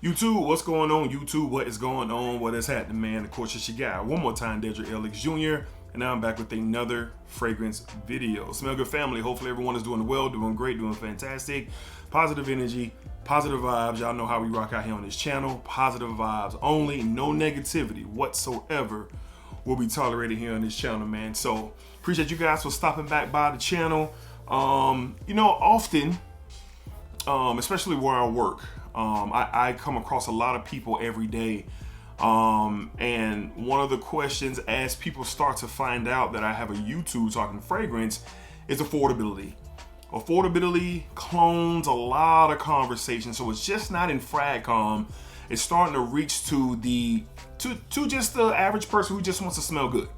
YouTube, what's going on? YouTube, what is going on? What is happening, man? Of course, it's your guy. One more time, DEDRICKHJR, and now I'm back with another fragrance video. Smell good, family. Hopefully everyone is doing well, doing great, doing fantastic. Positive energy, positive vibes. Y'all know how we rock out here on this channel. Positive vibes only, no negativity whatsoever will be tolerated here on this channel, man. So appreciate you guys for stopping back by the channel. You know, often, especially where I work, I come across a lot of people every day. And one of the questions as people start to find out that I have a YouTube talking fragrance is affordability. Affordability clones a lot of conversation. So it's just not in FragCom. It's starting to reach to just the average person who just wants to smell good.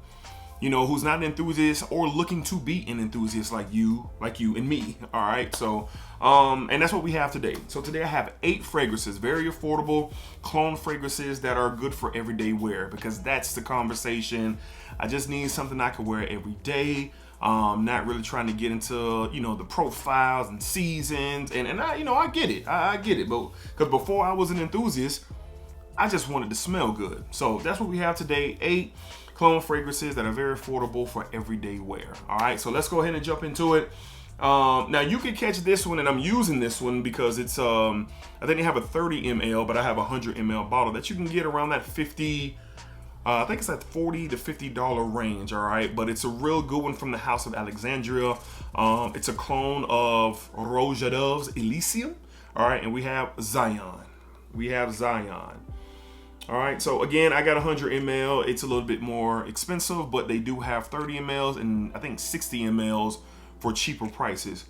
You know, who's not an enthusiast or looking to be an enthusiast like you and me. All right. So, and that's what we have today. So today I have 8 fragrances, very affordable clone fragrances that are good for everyday wear, because that's the conversation. I just need something I can wear every day. Not really trying to get into, you know, the profiles and seasons. And I, you know, I get it. I get it. But because before I was an enthusiast, I just wanted to smell good. So that's what we have today. 8 clone fragrances that are very affordable for everyday wear. All right, so let's go ahead and jump into it. Now you can catch this one, and I'm using this one because it's I think they have a 30 ml, but I have a 100 ml bottle that you can get around that 50. I think it's at $40 to $50 range. All right, but it's a real good one from the House of Alexandria. It's a clone of Rouge d'Oeuvres Elysium. All right, and we have Zion. All right, so again, I got 100 ml. It's a little bit more expensive, but they do have 30 mls and I think 60 mls for cheaper prices.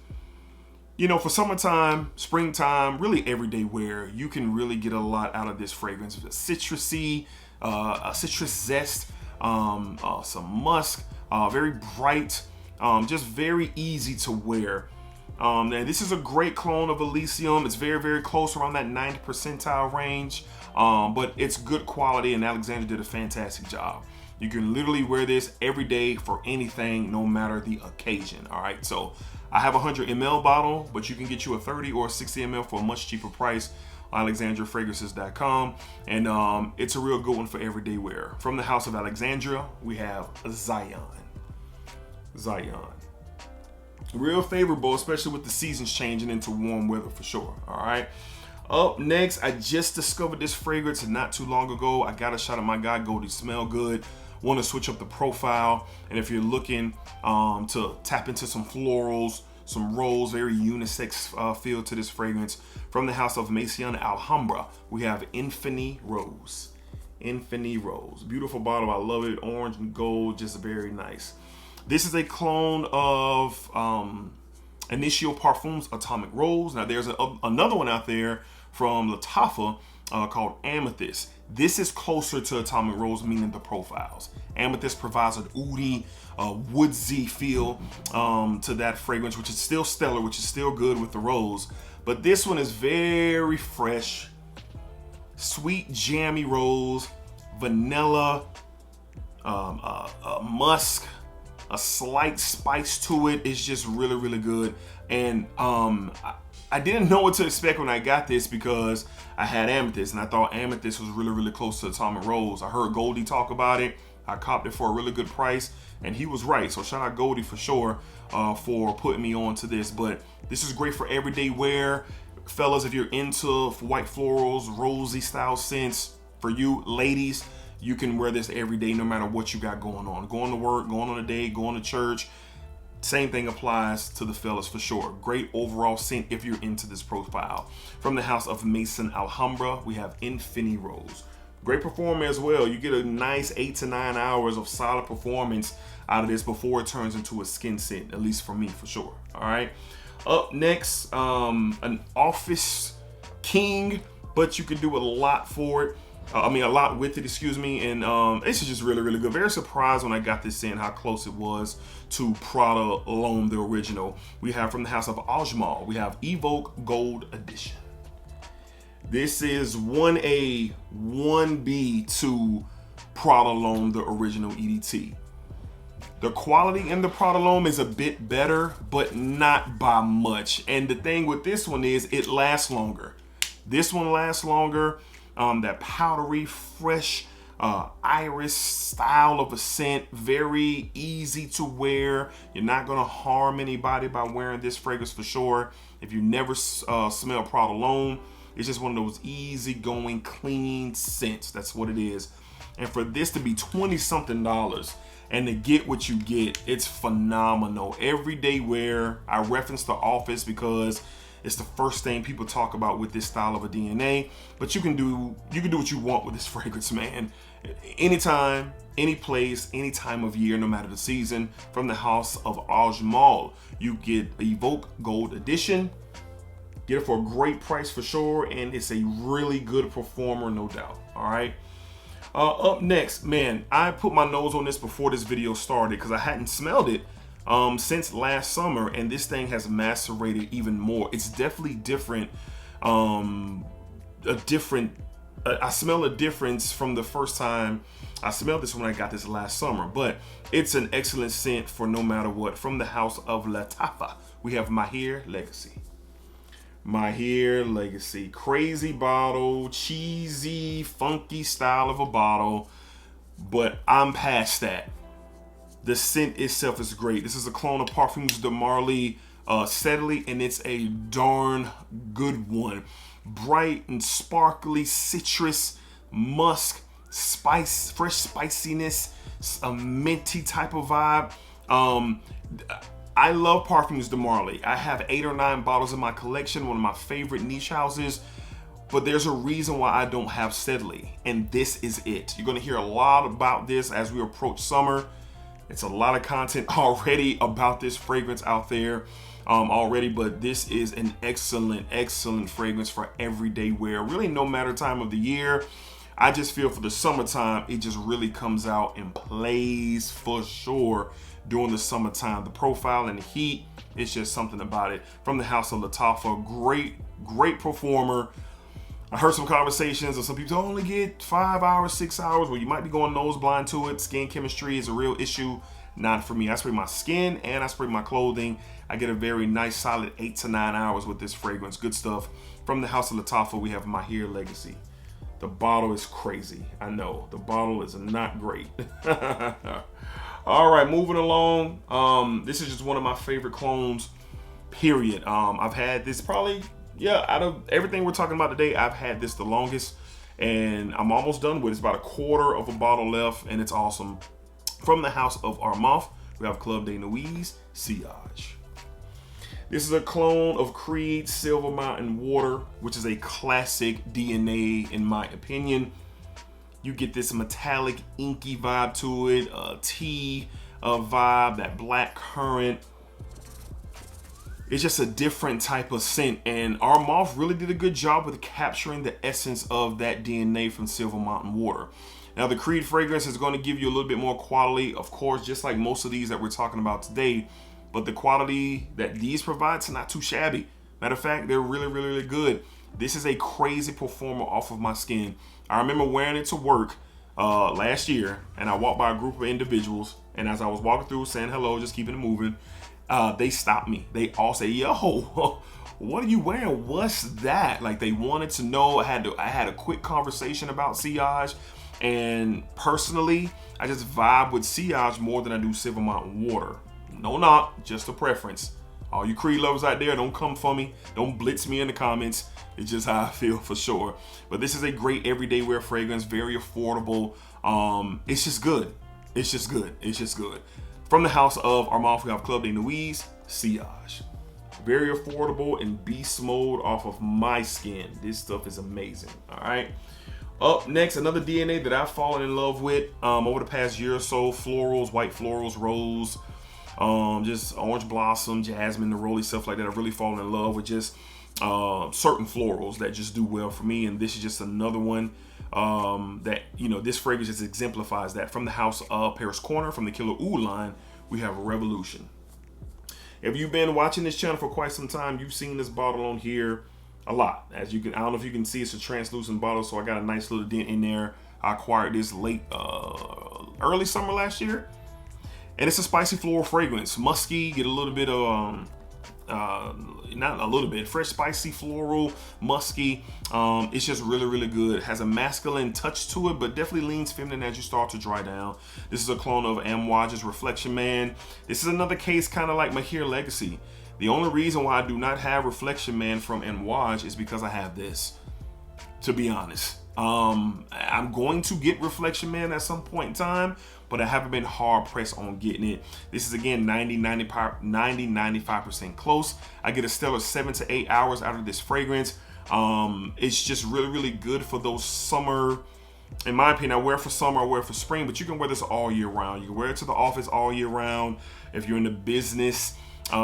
You know, for summertime, springtime, really everyday wear, you can really get a lot out of this fragrance. Citrusy, a citrus zest, some musk, very bright, just very easy to wear. And this is a great clone of Elysium. It's very, very close, around that 90th percentile range. But it's good quality, and Alexandria did a fantastic job. You can literally wear this every day for anything, no matter the occasion. All right, so I have a 100 ml bottle, but you can get you a 30 or 60 ml for a much cheaper price on AlexandriaFragrances.com, and it's a real good one for everyday wear. From the House of Alexandria, we have Zion. Real favorable, especially with the seasons changing into warm weather for sure. All right. Up next, I just discovered this fragrance not too long ago. I got a shot of my guy Goldie Smell Good. Want to switch up the profile, and if you're looking to tap into some florals, some rose, very unisex feel to this fragrance, from the House of Maison Alhambra, we have Infinity Rose. Beautiful bottle. I love it. Orange and gold, just very nice. This is a clone of Initio Parfums Atomic Rose. Now there's another one out there from Lattafa called Amethyst. This is closer to Atomic Rose, meaning the profiles. Amethyst provides an oudy, woodsy feel to that fragrance, which is still stellar, which is still good with the rose. But this one is very fresh, sweet, jammy rose, vanilla, musk, a slight spice to it. It's just really, really good. And I didn't know what to expect when I got this, because I had Amethyst and I thought Amethyst was really, really close to Atomic Rose. I heard Goldie talk about it. I copped it for a really good price, and he was right. So shout out Goldie for sure for putting me on to this. But this is great for everyday wear. Fellas, if you're into white florals, rosy style scents, for you ladies, you can wear this every day, no matter what you got going on. Going to work, going on a date, going to church. Same thing applies to the fellas for sure. Great overall scent if you're into this profile. From the House of Maison Alhambra, we have Infinity Rose. Great performer as well. You get a nice 8 to 9 hours of solid performance out of this before it turns into a skin scent, at least for me, for sure. All right. Up next, an office king, but you can do a lot for it. A lot with it, excuse me, and this is just really, really good. Very surprised when I got this in how close it was to Prada L'Homme, the original. We have from the House of Ajmal, we have Evoke Gold Edition. This is 1A, 1B to Prada L'Homme, the original EDT. The quality in the Prada L'Homme is a bit better, but not by much. And the thing with this one is it lasts longer. This one lasts longer. That powdery, fresh, iris style of a scent, very easy to wear. You're not gonna harm anybody by wearing this fragrance for sure. If you never smell Prada alone, it's just one of those easy-going, clean scents. That's what it is. And for this to be $20-something and to get what you get, it's phenomenal. Everyday wear. I reference The Office because it's the first thing people talk about with this style of a DNA. But you can do what you want with this fragrance, man. Anytime, any place, any time of year, no matter the season. From the house of Ajmal, you get Evoke Gold Edition. Get it for a great price for sure, and it's a really good performer, no doubt. All right. Up next, man, I put my nose on this before this video started because I hadn't smelled it since last summer, and this thing has macerated even more. It's definitely different. I smell a difference from the first time I smelled this when I got this last summer, but it's an excellent scent for no matter what. From the house of Latafa, we have Mahir Legacy. Mahir Legacy, crazy bottle, cheesy, funky style of a bottle, but I'm past that. The scent itself is great. This is a clone of Parfums de Marly Steadily, and it's a darn good one. Bright and sparkly citrus, musk, spice, fresh spiciness, a minty type of vibe. I love Parfums de Marly. I have 8 or 9 bottles in my collection, one of my favorite niche houses. But there's a reason why I don't have Steadily, and this is it. You're gonna hear a lot about this as we approach summer. It's a lot of content already about this fragrance out there already, but this is an excellent, excellent fragrance for everyday wear. Really, no matter time of the year. I just feel for the summertime, it just really comes out and plays for sure during the summertime. The profile and the heat, it's just something about it. From the house of Latafa, great performer. I heard some conversations of some people only get 5 hours, 6 hours. Well, you might be going nose blind to it. Skin chemistry is a real issue. Not for me. I spray my skin and I spray my clothing. I get a very nice solid 8 to 9 hours with this fragrance. Good stuff. From the house of Latafa, we have Mahir Legacy. The bottle is crazy. I know. The bottle is not great. All right, moving along. This is just one of my favorite clones, period. I've had this probably, out of everything we're talking about today, I've had this the longest, and I'm almost done with it. It's about a quarter of a bottle left, and it's awesome. From the house of Armaf, we have Club de Nuits Sillage. This is a clone of Creed Silver Mountain Water, which is a classic DNA in my opinion. You get this metallic, inky vibe to it, a tea vibe, that black currant. It's just a different type of scent, and Armaf really did a good job with capturing the essence of that DNA from Silver Mountain Water. Now, the Creed fragrance is going to give you a little bit more quality, of course, just like most of these that we're talking about today, but the quality that these provide is not too shabby. Matter of fact, they're really, really, really good. This is a crazy performer off of my skin. I remember wearing it to work last year, and I walked by a group of individuals, and as I was walking through saying hello, just keeping it moving, they stopped me. They all say, yo, what are you wearing? What's that? Like, they wanted to know. I had a quick conversation about Sillage, and personally, I just vibe with Sillage more than I do Silver Mountain Water. No, not just a preference. All you Creed lovers out there, don't come for me. Don't blitz me in the comments. It's just how I feel for sure. But this is a great everyday wear fragrance, very affordable. It's just good. It's just good. It's just good. From the house of Armaf, we have Club de Nuits Sillage. Very affordable and beast mode off of my skin. This stuff is amazing. All right. Up next, another DNA that I've fallen in love with over the past year or so. Florals, white florals, rose, just orange blossom, jasmine, neroli, stuff like that. I've really fallen in love with just certain florals that just do well for me, and this is just another one that, this fragrance just exemplifies that. From the house of Paris Corner, from the Killer Oud line, we have Revolution. If you've been watching this channel for quite some time, you've seen this bottle on here a lot. As you can, I don't know if you can see, it's a translucent bottle, so I got a nice little dent in there. I acquired this early summer last year, and it's a spicy floral fragrance, musky. Get a little bit of not a little bit, fresh, spicy, floral, musky. It's just really, really good. It has a masculine touch to it, but definitely leans feminine as you start to dry down. This is a clone of Amouage's Reflection Man. This is another case kind of like Mahir Legacy. The only reason why I do not have Reflection Man from Amouage is because I have this, to be honest. I'm going to get Reflection Man at some point in time, but I haven't been hard pressed on getting it. This is again 95% close. I get a stellar 7 to 8 hours out of this fragrance. It's just really, really good for those summer, in my opinion. I wear it for summer, I wear it for spring, but you can wear this all year round. You can wear it to the office all year round. If you're in the business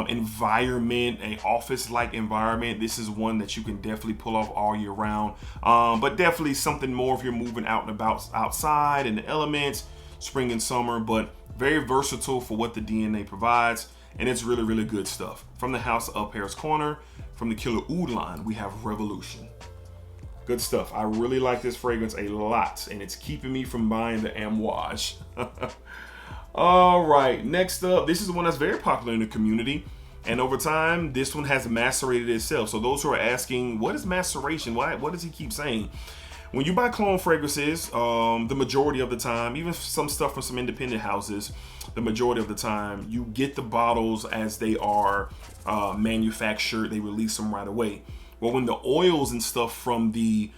environment, an office-like environment, this is one that you can definitely pull off all year round. But definitely something more if you're moving out and about outside in the elements, spring and summer, but very versatile for what the DNA provides. And it's really, really good stuff. From the house of Paris Corner, from the Killer Oud line, we have Revolution. Good stuff. I really like this fragrance a lot, and it's keeping me from buying the Amouage. All right, next up, this is the one that's very popular in the community, and over time, this one has macerated itself. So those who are asking, what is maceration? What does he keep saying? When you buy clone fragrances, the majority of the time, even some stuff from some independent houses, the majority of the time, you get the bottles as they are manufactured. They release them right away. Well, when the oils and stuff from the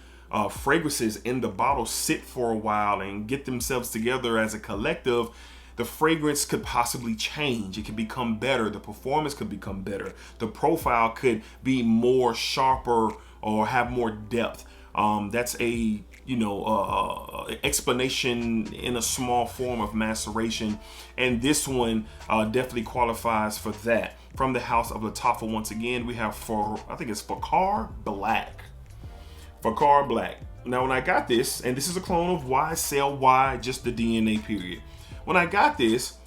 fragrances in the bottle sit for a while and get themselves together as a collective, the fragrance could possibly change. It could become better. The performance could become better. The profile could be more sharper or have more depth. That's a explanation in a small form of maceration, and this one definitely qualifies for that. From the house of Lattafa, once again, we have I think it's Fakar Black. Fakar Black. Now, when I got this, and this is a clone of YSL Y, just the DNA period. When I got this,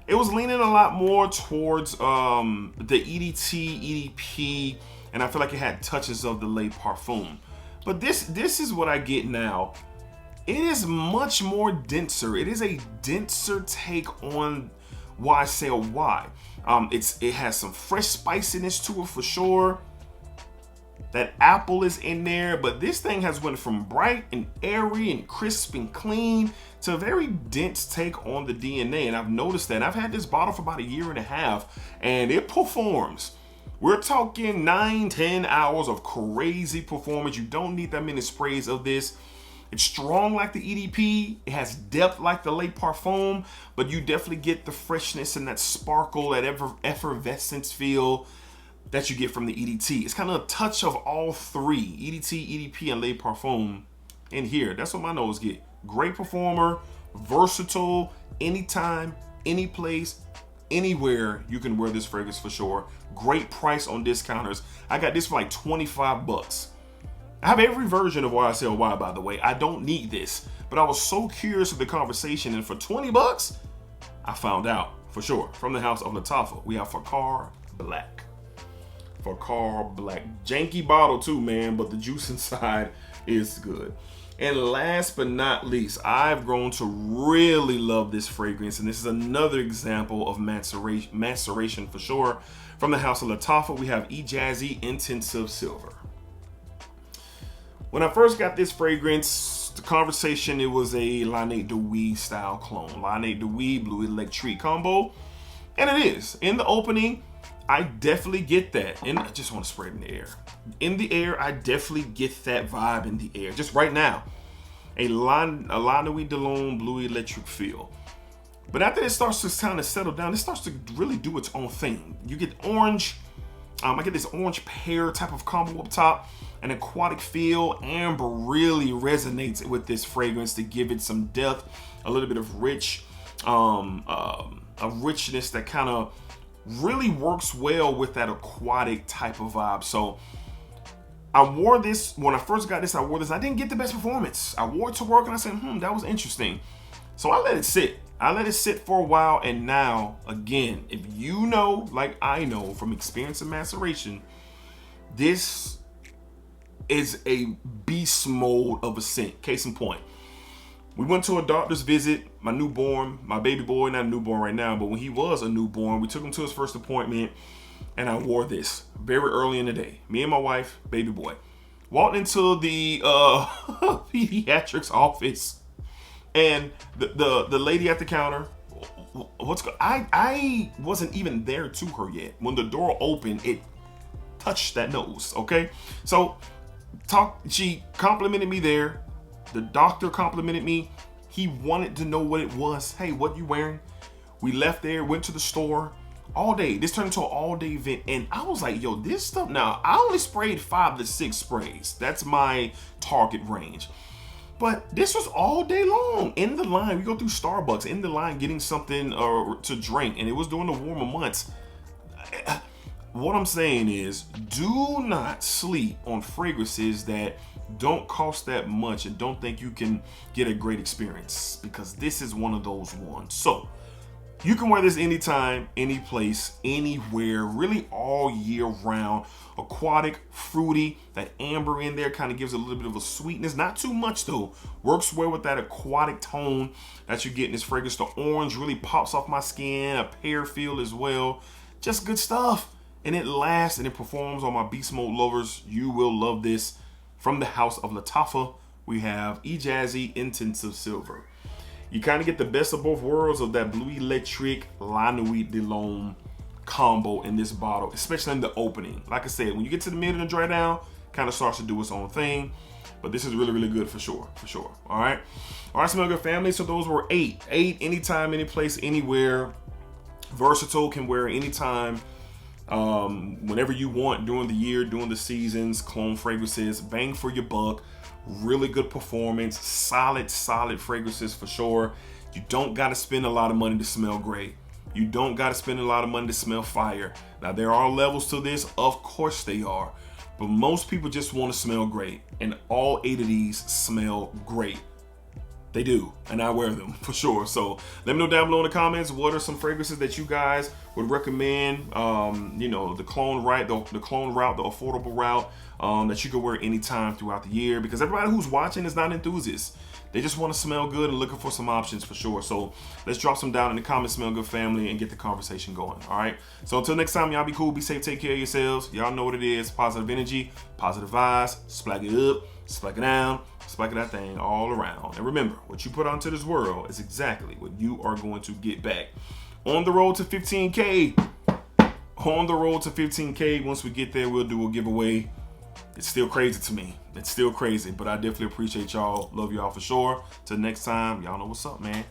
it was leaning a lot more towards the EDT, EDP, and I feel like it had touches of the Le Parfum. But this is what I get now. It is much more denser. It is a denser take on YSL Y. It has some fresh spiciness to it for sure. That apple is in there, but this thing has went from bright and airy and crisp and clean to a very dense take on the DNA. And I've noticed that. I've had this bottle for about 1.5 years, and it performs. We're talking 9-10 hours of crazy performance. You don't need that many sprays of this. It's strong like the EDP. It has depth like the Le Parfum, but you definitely get the freshness and that sparkle, that effervescence feel that you get from the EDT. It's kind of a touch of all three, EDT, EDP, and Le Parfum in here. That's what my nose get. Great performer, versatile, anytime, any place, anywhere you can wear this fragrance for sure. Great price on discounters. I got this for like 25 bucks. I have every version of YSL Y, by the way. I don't need this, but I was so curious of the conversation, and for 20 bucks, I found out for sure. From the house of Lattafa, we have Fakar Black. Fakar Black. Janky bottle too, man, but the juice inside is good. And last but not least, I've grown to really love this fragrance, and this is another example of maceration for sure. From the house of Lattafa, we have Jazzy Intensive Silver. When I first got this fragrance, the conversation, it was a Laine de Vie style clone. Laine de Vie Blue Electrique combo, and it is. In the opening, I definitely get that, and I just want to spray it in the air. In the air, I definitely get that vibe in the air. Just right now, a Laine de Vie de Lune Blue Electric feel. But after it starts to kind of settle down, it starts to really do its own thing. You get orange. I get this orange pear type of combo up top, an aquatic feel. Amber really resonates with this fragrance to give it some depth, a little bit of rich, a richness that kind of really works well with that aquatic type of vibe. So I wore this, when I first got this, I didn't get the best performance. I wore it to work and I said, that was interesting. So I let it sit. I let it sit for a while, and now, again, if you know, like I know from experience and maceration, this is a beast mode of a scent. Case in point, We went to a doctor's visit. My newborn, my baby boy, not a newborn right now, but when he was a newborn, we took him to his first appointment, and I wore this very early in the day. Me and my wife, baby boy, walked into the pediatrics office, and the lady at the counter, I wasn't even there to her yet. When the door opened, it touched that nose. Okay, so she complimented me there. The doctor complimented me. He wanted to know what it was. Hey, what you wearing? We left there, went to the store all day. This turned into an all-day event, and I was like, yo, this stuff. Now, I only sprayed 5 to 6 sprays. That's my target range. But this was all day long in the line. We go through Starbucks in the line getting something to drink, and it was during the warmer months. What I'm saying is, do not sleep on fragrances that don't cost that much and don't think you can get a great experience, because this is one of those ones. So you can wear this anytime, any place, anywhere, really all year round. Aquatic, fruity, that amber in there kind of gives a little bit of a sweetness. Not too much though. Works well with that aquatic tone that you get in this fragrance. The orange really pops off my skin, a pear feel as well. Just good stuff. And it lasts and it performs on my beast mode lovers. You will love this. From the house of Lattafa, we have E-Jazzy Intensive Silver. You kind of get the best of both worlds of that Blue Electric La Nuit de L'Homme combo in this bottle, especially in the opening. Like I said, when you get to the mid and the dry down, kind of starts to do its own thing. But this is really, really good for sure, All right, Smell Good family. So those were 8 anytime, any place, anywhere. Versatile, can wear anytime. Whenever you want, during the year, during the seasons. Clone fragrances, bang for your buck, really good performance, solid fragrances for sure. You don't got to spend a lot of money to smell great. You don't got to spend a lot of money to smell fire. Now, there are levels to this, of course they are, but most people just want to smell great, and all 8 of these smell great. They do, and I wear them for sure. So let me know down below in the comments, what are some fragrances that you guys would recommend? You know, the clone route, the affordable route, that you could wear anytime throughout the year, because everybody who's watching is not enthusiasts. They just want to smell good and looking for some options for sure. So let's drop some down in the comments, Smell Good family, and get the conversation going. All right. So until next time, y'all be cool, be safe, take care of yourselves. Y'all know what it is. Positive energy, positive vibes. Splack it up, splack it down, splack that thing all around. And remember, what you put onto this world is exactly what you are going to get back. On the road to 15K. On the road to 15K. Once we get there, we'll do a giveaway. It's still crazy to me. It's still crazy, but I definitely appreciate y'all. Love y'all for sure. Till next time, y'all know what's up, man.